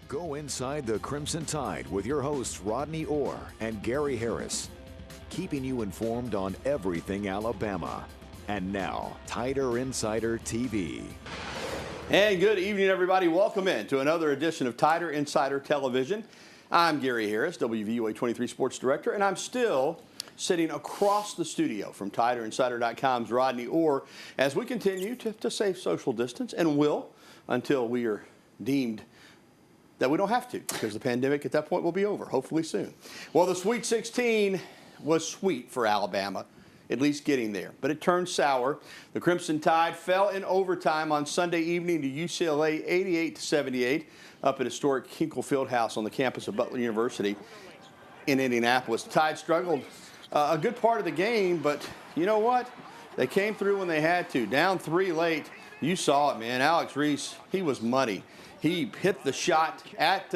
Go inside the Crimson Tide with your hosts Rodney Orr and Gary Harris, keeping you informed on everything Alabama. And now, Tider Insider TV. And good evening, everybody. Welcome in to another edition of Tider Insider Television. I'm Gary Harris, WVUA 23 Sports Director, and I'm still sitting across the studio from TiderInsider.com's Rodney Orr as we continue to save social distance, and will until we are deemed that we don't have to, because the pandemic at that point will be over, hopefully soon. Well, the Sweet 16 was sweet for Alabama, at least getting there, but it turned sour. The Crimson Tide fell in overtime on Sunday evening to UCLA 88-78 up at historic Hinkle Fieldhouse on the campus of Butler University in Indianapolis. The Tide struggled a good part of the game, but you know what? They came through when they had to. Down 3 late. You saw it, man. Alex Reese, he was money. He hit the shot at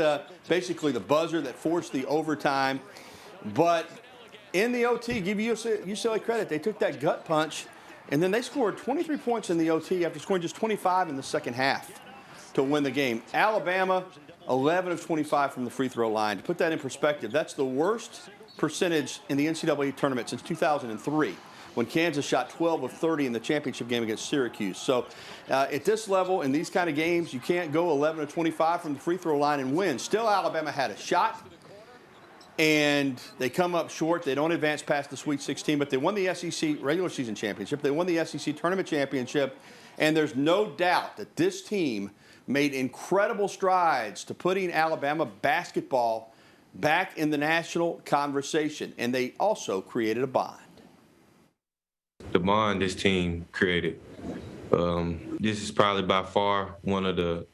basically the buzzer that forced the overtime. But in the OT, give UCLA credit, they took that gut punch, and then they scored 23 points in the OT after scoring just 25 in the second half to win the game. Alabama, 11 of 25 from the free throw line. To put that in perspective, that's the worst percentage in the NCAA tournament since 2003. When Kansas shot 12 of 30 in the championship game against Syracuse. So at this level, in these kind of games, you can't go 11 of 25 from the free throw line and win. Still, Alabama had a shot, and they come up short. They don't advance past the Sweet 16, but they won the SEC regular season championship. They won the SEC tournament championship, and there's no doubt that this team made incredible strides to putting Alabama basketball back in the national conversation, and they also created a bond. The bond this team created. This is probably by far one of the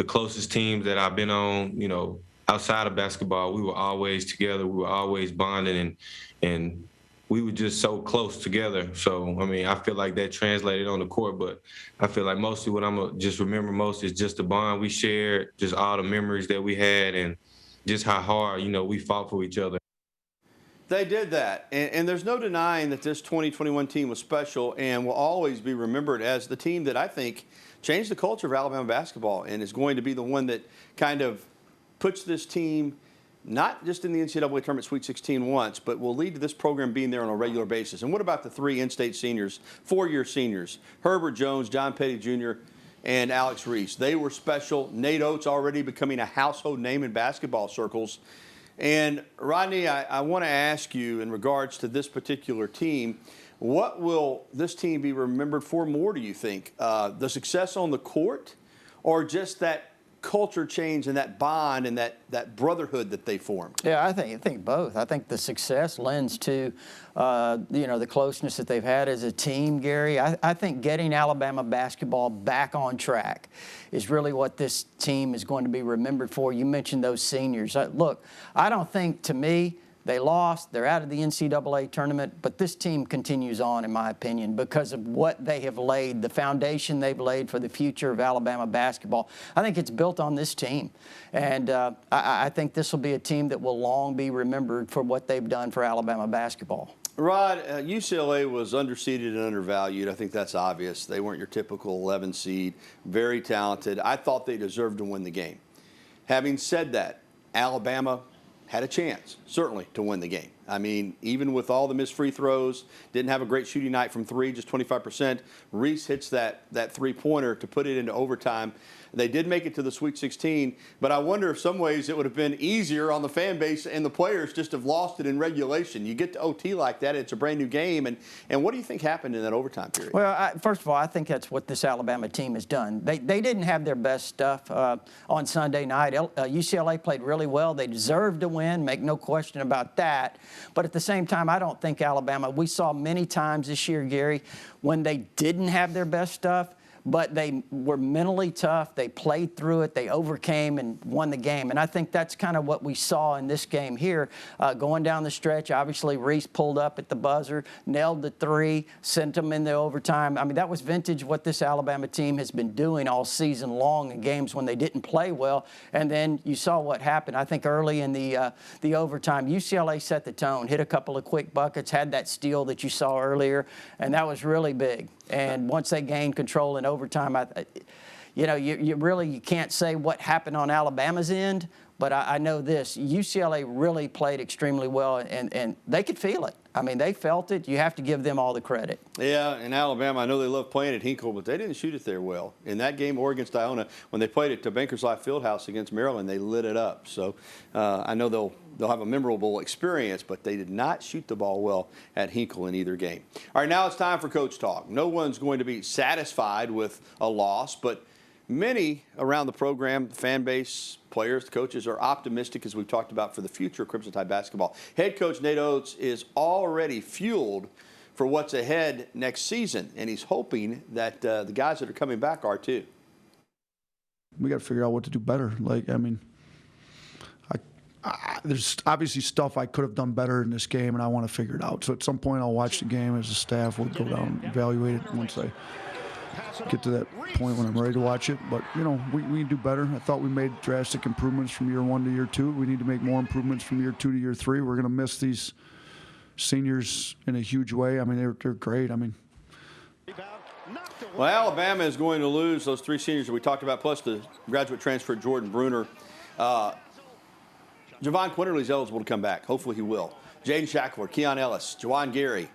closest teams that I've been on, you know, outside of basketball. We were always together. We were always bonding, and we were just so close together. So, I mean, I feel like that translated on the court, but I feel like mostly what I'm going to just remember most is just the bond we shared, just all the memories that we had, and just how hard, you know, we fought for each other. They did that, and there's no denying that this 2021 team was special and will always be remembered as the team that I think changed the culture of Alabama basketball and is going to be the one that kind of puts this team not just in the NCAA Tournament Sweet 16 once, but will lead to this program being there on a regular basis. And what about the 3 in-state seniors, 4-year seniors, Herbert Jones, John Petty Jr., and Alex Reese? They were special. Nate Oates already becoming a household name in basketball circles. And, Rodney, I want to ask you in regards to this particular team, what will this team be remembered for more, do you think? The success on the court, or just that culture change and that bond and that brotherhood that they formed? Yeah, I think both. I think the success lends to, the closeness that they've had as a team, Gary. I think getting Alabama basketball back on track is really what this team is going to be remembered for. You mentioned those seniors. Look, I don't think, to me, they lost. They're out of the NCAA tournament, but this team continues on, in my opinion, because of what they have laid, the foundation they've laid for the future of Alabama basketball. I think it's built on this team, and I think this will be a team that will long be remembered for what they've done for Alabama basketball. Rod, UCLA was underseeded and undervalued. I think that's obvious. They weren't your typical 11 seed, very talented. I thought they deserved to win the game. Having said that, Alabama had a chance, certainly, to win the game. I mean, even with all the missed free throws, didn't have a great shooting night from 3, just 25%. Reese hits that three-pointer to put it into overtime. They did make it to the Sweet 16, but I wonder if some ways it would have been easier on the fan base and the players just have lost it in regulation. You get to OT like that, it's a brand new game. And what do you think happened in that overtime period? Well, first of all, I think that's what this Alabama team has done. They didn't have their best stuff on Sunday night. UCLA played really well. They deserved to win, make no question about that. But at the same time, I don't think Alabama, we saw many times this year, Gary, when they didn't have their best stuff, but they were mentally tough. They played through it. They overcame and won the game. And I think that's kind of what we saw in this game here. Going down the stretch, obviously Reese pulled up at the buzzer, nailed the 3, sent them in the overtime. I mean, that was vintage what this Alabama team has been doing all season long in games when they didn't play well. And then you saw what happened. I think early in the overtime, UCLA set the tone, hit a couple of quick buckets, had that steal that you saw earlier, and that was really big. And once they gained control in overtime, you know, you really can't say what happened on Alabama's end, but I know this. UCLA really played extremely well, and they could feel it. I mean, they felt it. You have to give them all the credit. Yeah, in Alabama, I know they love playing at Hinkle, but they didn't shoot it there well. In that game, Oregon against Iona, when they played at Bankers Life Fieldhouse against Maryland, they lit it up. So I know they'll have a memorable experience, but they did not shoot the ball well at Hinkle in either game. All right, now it's time for Coach Talk. No one's going to be satisfied with a loss, but many around the program, the fan base, players, the coaches are optimistic, as we've talked about, for the future of Crimson Tide basketball. Head coach Nate Oates is already fueled for what's ahead next season, and he's hoping that the guys that are coming back are too. We got to figure out what to do better. Like, I mean, there's obviously stuff I could have done better in this game, and I want to figure it out. So at some point, I'll watch the game as a staff. We'll go down and evaluate it once I get to that point when I'm ready to watch it. But, you know, we need to do better. I thought we made drastic improvements from year 1 to year 2. We need to make more improvements from year 2 to year 3. We're going to miss these seniors in a huge way. I mean, they're great. I mean, well, Alabama is going to lose those 3 seniors that we talked about, plus the graduate transfer Jordan Bruner. Javon Quinterly's eligible to come back. Hopefully he will. Jaden Shackler, Keon Ellis, Juwan Gary,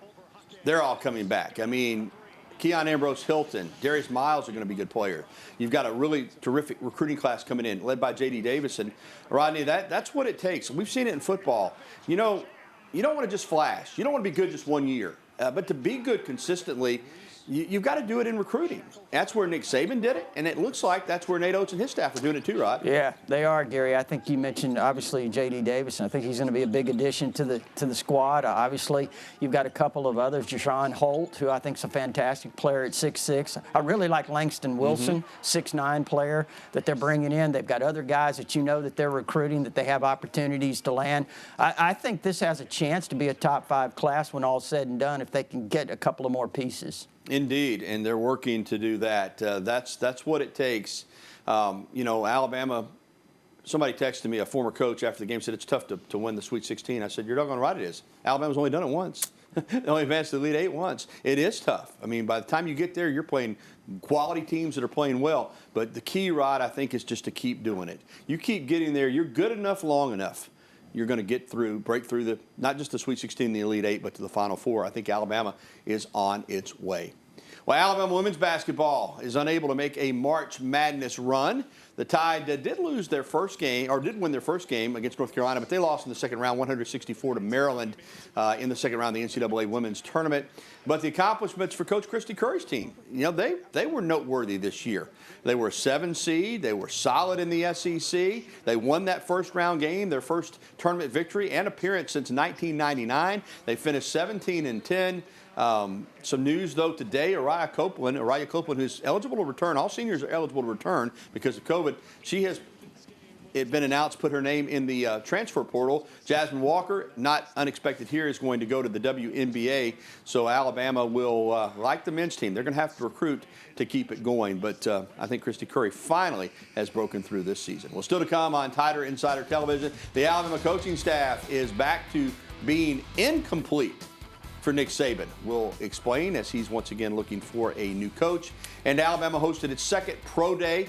they're all coming back. I mean, Keon Ambrose Hilton, Darius Miles are going to be good players. You've got a really terrific recruiting class coming in, led by J.D. Davis. And, Rodney, that's what it takes. We've seen it in football. You know, you don't want to just flash. You don't want to be good just 1 year. But to be good consistently, you've got to do it in recruiting. That's where Nick Saban did it, and it looks like that's where Nate Oates and his staff are doing it too, Rod. Yeah, they are, Gary. I think you mentioned, obviously, J.D. Davis, and I think he's going to be a big addition to the squad. Obviously, you've got a couple of others, Jashawn Holt, who I think is a fantastic player at 6'6". I really like Langston Wilson, 6'9" player that they're bringing in. They've got other guys that you know that they're recruiting, that they have opportunities to land. I think this has a chance to be a top 5 class when all's said and done if they can get a couple of more pieces. Indeed, and they're working to do that. That's what it takes. You know, Alabama, somebody texted me, a former coach after the game, said it's tough to win the Sweet 16. I said, you're doggone right it is. Alabama's only done it once. They only advanced to the Elite 8 once. It is tough. I mean, by the time you get there, you're playing quality teams that are playing well. But the key, Rod, I think, is just to keep doing it. You keep getting there. You're good enough long enough. You're going to get through, break through not just the Sweet 16, the Elite 8, but to the Final Four. I think Alabama is on its way. Well, Alabama women's basketball is unable to make a March Madness run. The Tide did lose their first game, or did win their first game against North Carolina, but they lost in the second round, 164 to Maryland in the second round of the NCAA women's tournament. But the accomplishments for Coach Christy Curry's team, you know, they were noteworthy this year. They were a 7 seed. They were solid in the SEC. They won that first round game, their first tournament victory and appearance since 1999. They finished 17-10. Some news, though, today, Araya Copeland, who's eligible to return. All seniors are eligible to return because of COVID. She has been announced, put her name in the transfer portal. Jasmine Walker, not unexpected here, is going to go to the WNBA. So Alabama will, like the men's team, they're going to have to recruit to keep it going. But I think Christy Curry finally has broken through this season. Well, still to come on Tider Insider Television, the Alabama coaching staff is back to being incomplete for Nick Saban. We'll explain as he's once again looking for a new coach. And Alabama hosted its second pro day.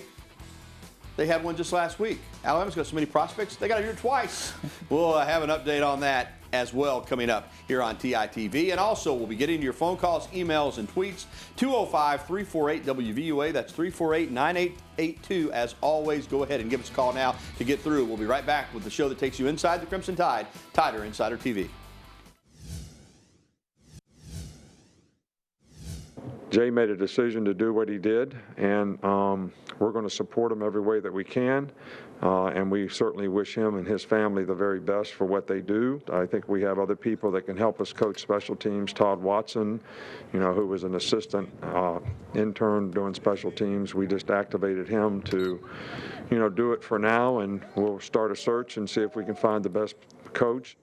They had one just last week. Alabama's got so many prospects, they got to do it twice. We'll have an update on that as well coming up here on TITV. And also, we'll be getting your phone calls, emails, and tweets. 205-348-WVUA. That's 348-9882. As always, go ahead and give us a call now to get through. We'll be right back with the show that takes you inside the Crimson Tide, Tider Insider TV. Jay made a decision to do what he did, and we're going to support him every way that we can. And we certainly wish him and his family the very best for what they do. I think we have other people that can help us coach special teams. Todd Watson, you know, who was an assistant intern doing special teams. We just activated him to, you know, do it for now, and we'll start a search and see if we can find the best coach.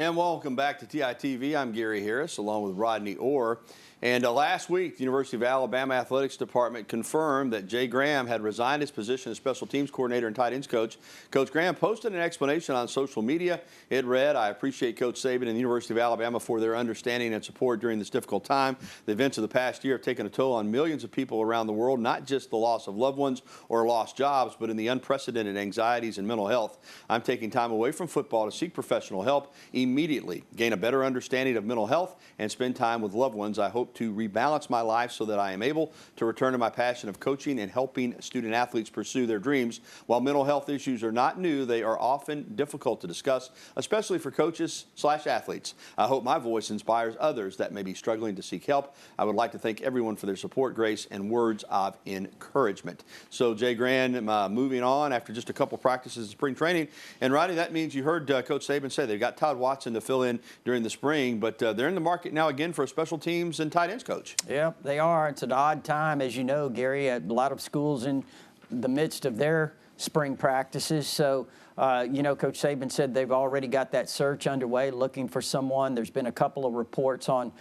And welcome back to TITV. I'm Gary Harris along with Rodney Orr. And last week, the University of Alabama Athletics Department confirmed that Jay Graham had resigned his position as special teams coordinator and tight ends coach. Coach Graham posted an explanation on social media. It read, "I appreciate Coach Saban and the University of Alabama for their understanding and support during this difficult time. The events of the past year have taken a toll on millions of people around the world, not just the loss of loved ones or lost jobs, but in the unprecedented anxieties and mental health. I'm taking time away from football to seek professional help immediately, gain a better understanding of mental health, and spend time with loved ones. I hope to rebalance my life so that I am able to return to my passion of coaching and helping student athletes pursue their dreams. While mental health issues are not new, they are often difficult to discuss, especially for coaches/athletes. I hope my voice inspires others that may be struggling to seek help. I would like to thank everyone for their support, grace, and words of encouragement." So Jay Graham moving on after just a couple practices in spring training. And Rodney, that means you heard Coach Saban say they've got Todd Watson to fill in during the spring, but they're in the market now again for a special teams and tight ends coach. Yeah, they are. It's an odd time, as you know, Gary. A lot of schools in the midst of their spring practices. So, you know, Coach Saban said they've already got that search underway, looking for someone. There's been a couple of reports on,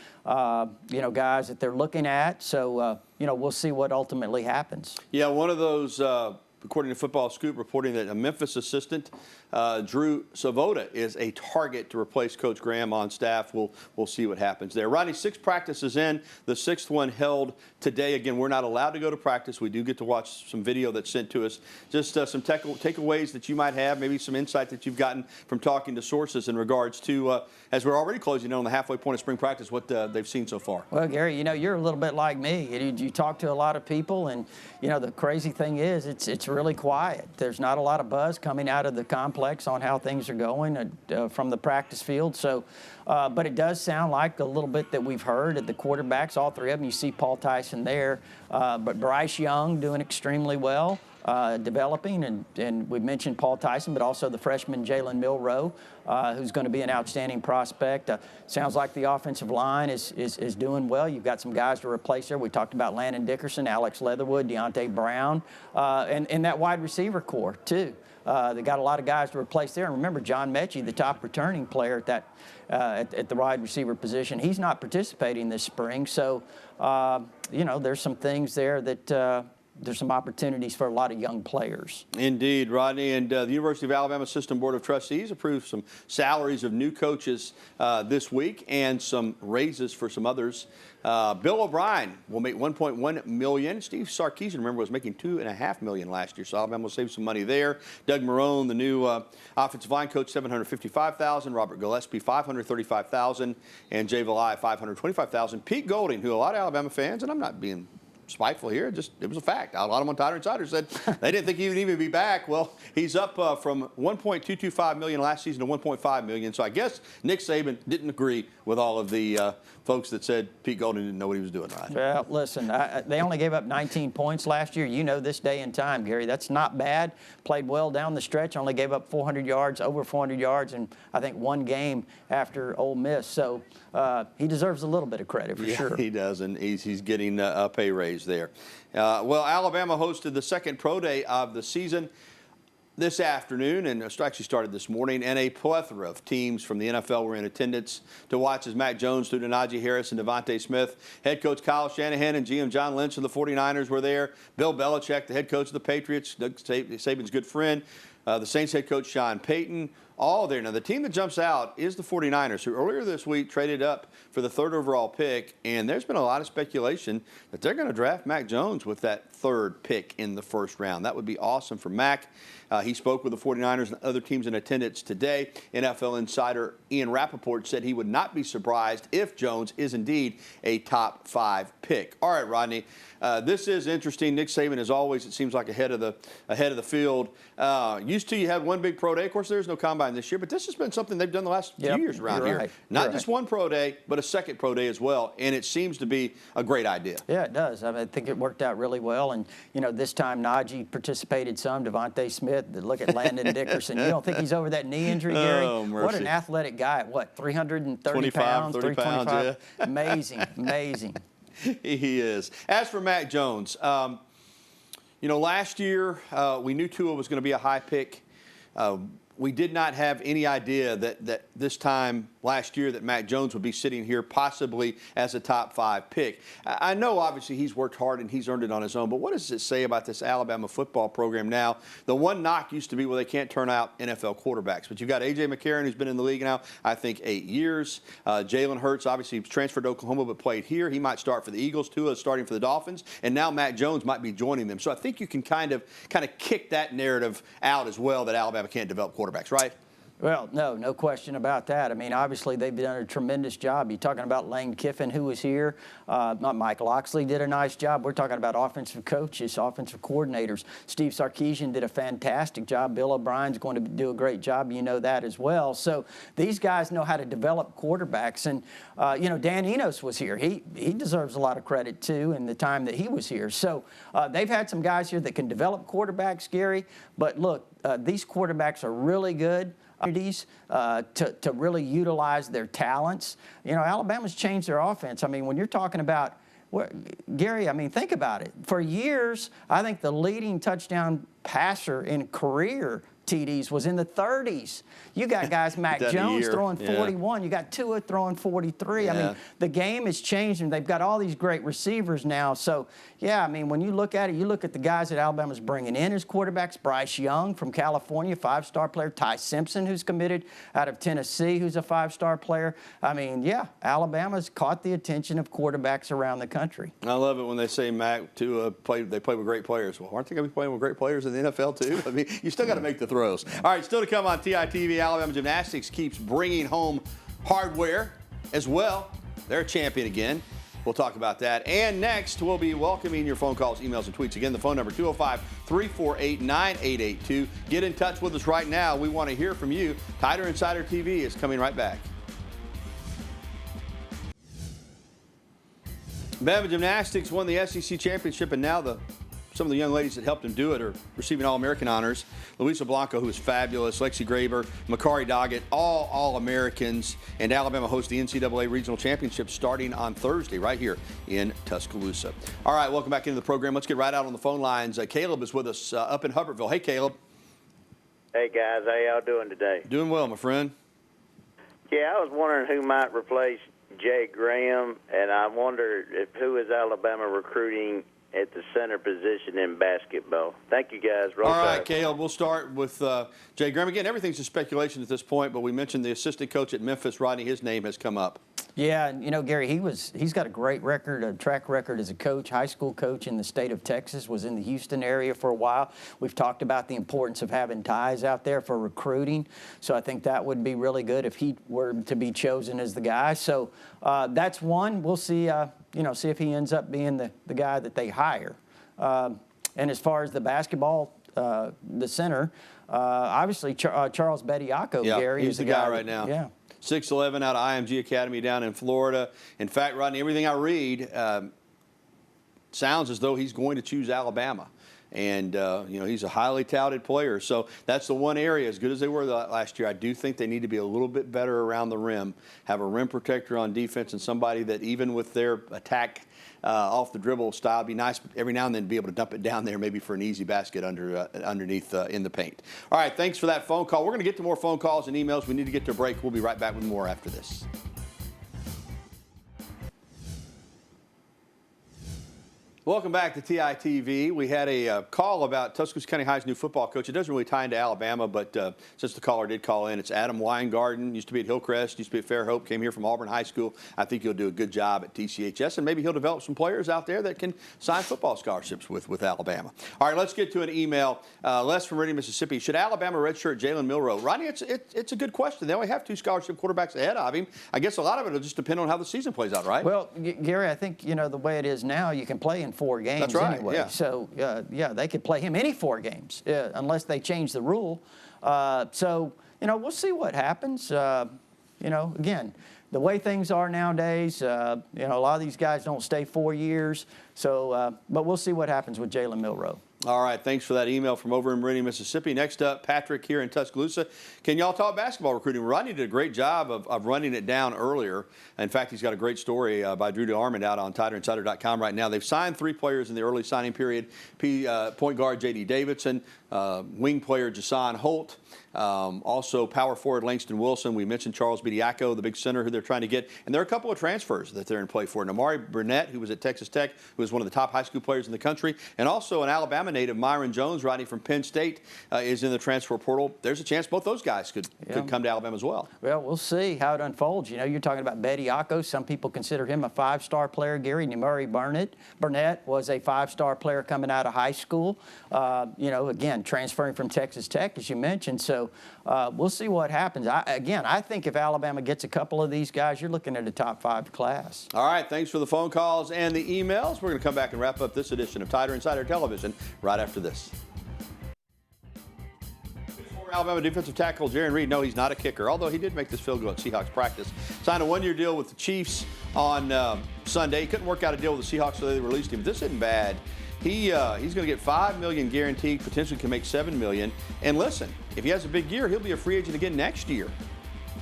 you know, guys that they're looking at. So, you know, we'll see what ultimately happens. Yeah, one of those, according to Football Scoop, reporting that a Memphis assistant, Drew Savoda, is a target to replace Coach Graham on staff. We'll see what happens there. Rodney, 6 practices in, the 6th one held today. Again, we're not allowed to go to practice. We do get to watch some video that's sent to us. Just some takeaways that you might have, maybe some insight that you've gotten from talking to sources in regards to, as we're already closing in on the halfway point of spring practice, what they've seen so far. Well, Gary, you know, you're a little bit like me. You talk to a lot of people, and, you know, the crazy thing is it's really quiet. There's not a lot of buzz coming out of the complex on how things are going from the practice field. So, but it does sound like a little bit that we've heard at the quarterbacks, all 3 of them. You see Paul Tyson there, but Bryce Young doing extremely well, developing, and we mentioned Paul Tyson, but also the freshman Jalen Milroe, who's going to be an outstanding prospect. Sounds like the offensive line is doing well. You've got some guys to replace there. We talked about Landon Dickerson, Alex Leatherwood, Deontay Brown, and that wide receiver core too. They got a lot of guys to replace there. And remember, John Mechie, the top returning player at that at the wide receiver position, he's not participating this spring. So, you know, there's some things there that there's some opportunities for a lot of young players. Indeed, Rodney. And the University of Alabama System Board of Trustees approved some salaries of new coaches this week and some raises for some others. Bill O'Brien will make $1.1 million. Steve Sarkisian, remember, was making $2.5 million last year, so Alabama will save some money there. Doug Marrone, the new offensive line coach, $755,000. Robert Gillespie, $535,000, and Jay Valai, $525,000. Pete Golding, who a lot of Alabama fans, and I'm not being spiteful here, it was a fact. A lot of them on Tider Insider said they didn't think he would even be back. Well, he's up from $1.225 million last season to $1.5 million. So I guess Nick Saban didn't agree with all of the folks that said Pete Golding didn't know what he was doing. Right? Well, listen, they only gave up 19 points last year. You know this day and time, Gary. That's not bad. Played well down the stretch. Only gave up 400 yards, over 400 yards, in I think one game after Ole Miss. So he deserves a little bit of credit for sure. He does, and he's getting a pay raise there. Well, Alabama hosted the second pro day of the season this afternoon, and it actually started this morning, and a plethora of teams from the NFL were in attendance to watch as Mac Jones threw to Najee Harris and Devontae Smith. Head coach Kyle Shanahan and GM John Lynch of the 49ers were there. Bill Belichick, the head coach of the Patriots, Doug Saban's good friend, the Saints head coach Sean Payton, all there. Now, the team that jumps out is the 49ers, who earlier this week traded up for the 3rd overall pick, and there's been a lot of speculation that they're going to draft Mac Jones with that 3rd pick in the 1st round. That would be awesome for Mac. He spoke with the 49ers and other teams in attendance today. NFL insider Ian Rappaport said he would not be surprised if Jones is indeed a top 5 pick. All right, Rodney, this is interesting. Nick Saban, as always, it seems like ahead of the field. Used to you had one big pro day. Of course, there's no combine this year, but this has been something they've done the last few years around here. Right. Not just one pro day, but a second pro day as well, and it seems to be a great idea. Yeah, it does. I think it worked out really well, and you know, this time Najee participated some, Devontae Smith. Look at Landon Dickerson. You don't think he's over that knee injury, Gary? Oh, mercy. What an athletic guy. What, 330 pounds? 30 pounds, yeah. Amazing, amazing. He is. As for Mac Jones, you know, last year we knew Tua was going to be a high pick. we did not have any idea that this time last year that Mac Jones would be sitting here possibly as a top 5 pick. I know obviously he's worked hard and he's earned it on his own, but what does it say about this Alabama football program now? The one knock used to be, well, they can't turn out NFL quarterbacks, but you've got A.J. McCarron, who's been in the league now, I think 8 years. Jalen Hurts obviously transferred to Oklahoma but played here. He might start for the Eagles. Tua is starting for the Dolphins, and now Mac Jones might be joining them. So I think you can kind of kick that narrative out as well, that Alabama can't develop quarterbacks, right? Well, no question about that. I mean, obviously, they've done a tremendous job. You're talking about Lane Kiffin, who was here. Mike Locksley did a nice job. We're talking about offensive coaches, offensive coordinators. Steve Sarkisian did a fantastic job. Bill O'Brien's going to do a great job. You know that as well. So these guys know how to develop quarterbacks. And, Dan Enos was here. He deserves a lot of credit, too, in the time that he was here. So they've had some guys here that can develop quarterbacks, Gary. But, look, these quarterbacks are really good. To really utilize their talents. Alabama's changed their offense. I mean, when you're talking about, Gary, I mean, think about it. For years, I think the leading touchdown passer in career TDs was in the 30s. You got guys, Mac Jones throwing 41. You got Tua throwing 43. Yeah. I mean, the game has changed, and they've got all these great receivers now. So, yeah, I mean, when you look at it, you look at the guys that Alabama's bringing in as quarterbacks. Bryce Young from California, 5-star player. Ty Simpson, who's committed out of Tennessee, who's a 5-star player. I mean, yeah, Alabama's caught the attention of quarterbacks around the country. I love it when they say Mac Tua play with great players. Well, aren't they going to be playing with great players in the NFL too? I mean, you still got to make the throws. All right, still to come on TITV, Alabama Gymnastics keeps bringing home hardware as well. They're a champion again. We'll talk about that. And next, we'll be welcoming your phone calls, emails, and tweets. Again, the phone number, 205-348-9882. Get in touch with us right now. We want to hear from you. Tider Insider TV is coming right back. Alabama Gymnastics won the SEC championship, and now some of the young ladies that helped them do it are receiving All-American honors. Luisa Blanco, who is fabulous, Lexi Graber, Makari Doggett, all All-Americans. And Alabama hosts the NCAA Regional Championship starting on Thursday right here in Tuscaloosa. All right, welcome back into the program. Let's get right out on the phone lines. Caleb is with us up in Hubbardsville. Hey, Caleb. Hey, guys. How y'all doing today? Doing well, my friend. Yeah, I was wondering who might replace Jay Graham, and I wonder who is Alabama recruiting at the center position in basketball. Thank you, guys. All right, Caleb, we'll start with Jay Graham. Again, everything's a speculation at this point, but we mentioned the assistant coach at Memphis, Rodney. His name has come up. Yeah, you know, Gary, he's got a great record, a track record as a coach, high school coach in the state of Texas, was in the Houston area for a while. We've talked about the importance of having ties out there for recruiting, so I think that would be really good if he were to be chosen as the guy. So that's one. We'll see, see if he ends up being the guy that they hire. And as far as the basketball, the center, obviously Charles Bediako, yeah, Gary, he's is the guy right now. Yeah. 6'11" out of IMG Academy down in Florida. In fact, Rodney, everything I read sounds as though he's going to choose Alabama. And, he's a highly touted player. So that's the one area, as good as they were last year, I do think they need to be a little bit better around the rim, have a rim protector on defense and somebody that even with their attack off the dribble style, be nice every now and then to be able to dump it down there maybe for an easy basket underneath in the paint. All right, thanks for that phone call. We're going to get to more phone calls and emails. We need to get to a break. We'll be right back with more after this. Welcome back to TITV. We had a call about Tuscaloosa County High's new football coach. It doesn't really tie into Alabama, but since the caller did call in, it's Adam Weingarten. Used to be at Hillcrest, used to be at Fairhope, came here from Auburn High School. I think he'll do a good job at TCHS, and maybe he'll develop some players out there that can sign football scholarships with Alabama. All right, let's get to an email. Les from Meridian, Mississippi. Should Alabama redshirt Jalen Milroe? Rodney, it's a good question. They only have 2 scholarship quarterbacks ahead of him. I guess a lot of it will just depend on how the season plays out, right? Well, Gary, I think, the way it is now, you can play in 4 games. That's right, anyway. yeah. So, they could play him any 4 games unless they change the rule. We'll see what happens. Again, the way things are nowadays, a lot of these guys don't stay 4 years. So, but we'll see what happens with Jalen Milroe. All right, thanks for that email from over in Meridian, Mississippi. Next up, Patrick here in Tuscaloosa. Can y'all talk basketball recruiting? Rodney did a great job of running it down earlier. In fact, he's got a great story by Drew DeArmond out on TiderInsider.com right now. They've signed 3 players in the early signing period. Point guard J.D. Davidson, wing player Jason Holt, also power forward Langston Wilson. We mentioned Charles Bediako, the big center who they're trying to get. And there are a couple of transfers that they're in play for. Namari Burnett, who was at Texas Tech, who was one of the top high school players in the country. And also an Alabama native, Myron Jones, riding from Penn State, is in the transfer portal. There's a chance both those guys could come to Alabama as well. Well, we'll see how it unfolds. You know, you're talking about Bediako. Some people consider him a five-star player. Gary Namari Burnett was a five-star player coming out of high school. You know, again, transferring from Texas Tech, as you mentioned. So we'll see what happens. I think if Alabama gets a couple of these guys, you're looking at a top 5 class. All right, thanks for the phone calls and the emails. We're going to come back and wrap up this edition of Tider Insider Television right after this. Former Alabama defensive tackle Jarran Reed, no, he's not a kicker, although he did make this field goal at Seahawks practice. Signed a 1-year deal with the Chiefs on Sunday. He couldn't work out a deal with the Seahawks, so they released him. This isn't bad. He's going to get $5 million guaranteed, potentially can make $7 million. And listen, if he has a big year, he'll be a free agent again next year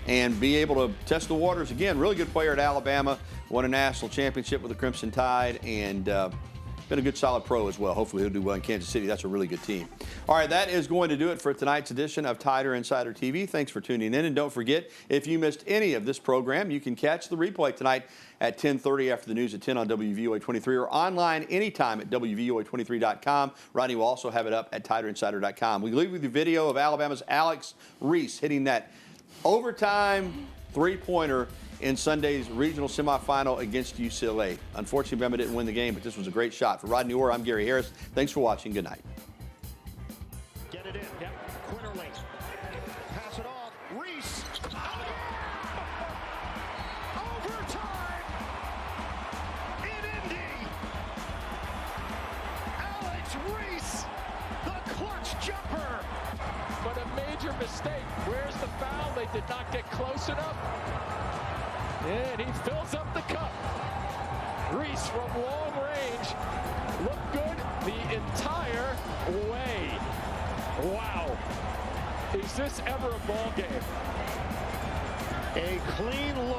and be able to test the waters again. Really good player at Alabama, won a national championship with the Crimson Tide, and been a good solid pro as well. Hopefully he'll do well in Kansas City. That's a really good team. All right, that is going to do it for tonight's edition of Tider Insider TV. Thanks for tuning in. And don't forget, if you missed any of this program, you can catch the replay tonight at 10:30 after the news at 10 on WVOA 23 or online anytime at WVOA23.com. Rodney will also have it up at TiderInsider.com. We leave with the video of Alabama's Alex Reese hitting that overtime three-pointer in Sunday's regional semifinal against UCLA. Unfortunately, Bama didn't win the game, but this was a great shot. For Rodney Orr, I'm Gary Harris. Thanks for watching. Good night. Get it in. Yep. Quinterly. Pass it off. Reese. Overtime. In Indy. Alex Reese. The clutch jumper. But a major mistake. Where's the foul? They did not get close enough. And he fills up the cup. Reese from long range looked good the entire way. Wow. Is this ever a ball game? A clean look